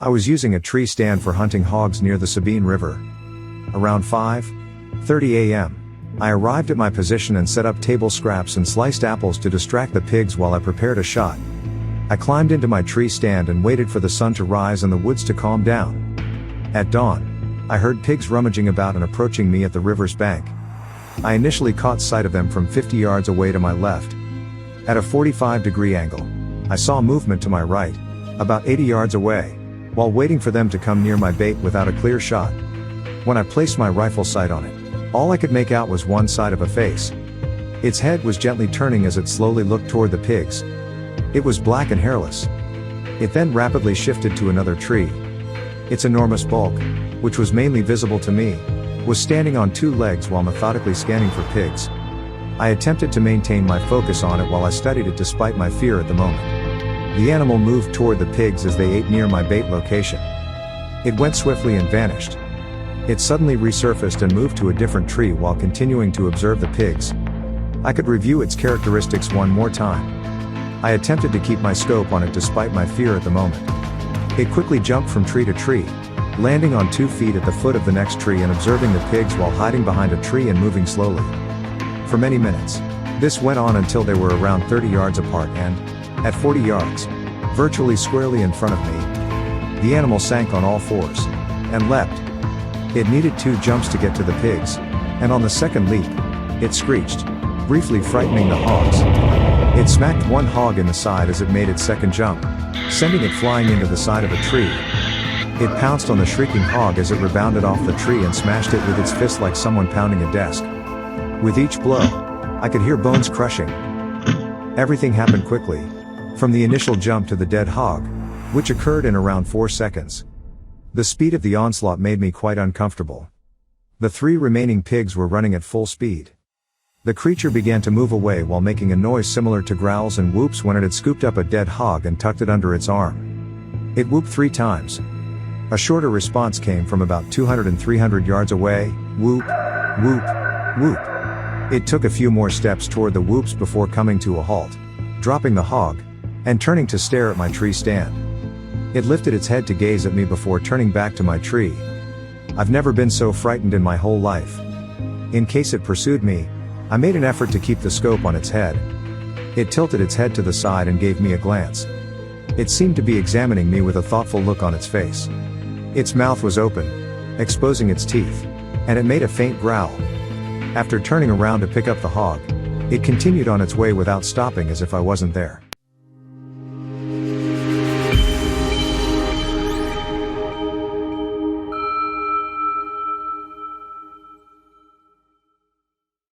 I was using a tree stand for hunting hogs near the Sabine River. Around 5:30 a.m., I arrived at my position and set up table scraps and sliced apples to distract the pigs while I prepared a shot. I climbed into my tree stand and waited for the sun to rise and the woods to calm down. At dawn, I heard pigs rummaging about and approaching me at the river's bank. I initially caught sight of them from 50 yards away to my left. At a 45-degree angle, I saw movement to my right, about 80 yards away, while waiting for them to come near my bait without a clear shot. When I placed my rifle sight on it, all I could make out was one side of a face. Its head was gently turning as it slowly looked toward the pigs. It was black and hairless. It then rapidly shifted to another tree. Its enormous bulk, which was mainly visible to me, was standing on two legs while methodically scanning for pigs. I attempted to maintain my focus on it while I studied it despite my fear at the moment. The animal moved toward the pigs as they ate near my bait location. It went swiftly and vanished. It suddenly resurfaced and moved to a different tree while continuing to observe the pigs. I could review its characteristics one more time. I attempted to keep my scope on it despite my fear at the moment. It quickly jumped from tree to tree, landing on 2 feet at the foot of the next tree and observing the pigs while hiding behind a tree and moving slowly. For many minutes, this went on until they were around 30 yards apart and, at 40 yards, virtually squarely in front of me, the animal sank on all fours and leapt. It needed 2 jumps to get to the pigs, and on the second leap, it screeched, briefly frightening the hogs. It smacked one hog in the side as it made its second jump, sending it flying into the side of a tree. It pounced on the shrieking hog as it rebounded off the tree and smashed it with its fist like someone pounding a desk. With each blow, I could hear bones crushing. Everything happened quickly, from the initial jump to the dead hog, which occurred in around 4 seconds. The speed of the onslaught made me quite uncomfortable. The 3 remaining pigs were running at full speed. The creature began to move away while making a noise similar to growls and whoops when it had scooped up a dead hog and tucked it under its arm. It whooped 3 times. A shorter response came from about 200 and 300 yards away, whoop, whoop, whoop. It took a few more steps toward the whoops before coming to a halt, dropping the hog, and turning to stare at my tree stand. It lifted its head to gaze at me before turning back to my tree. I've never been so frightened in my whole life. In case it pursued me, I made an effort to keep the scope on its head. It tilted its head to the side and gave me a glance. It seemed to be examining me with a thoughtful look on its face. Its mouth was open, exposing its teeth, and it made a faint growl. After turning around to pick up the hog, it continued on its way without stopping as if I wasn't there.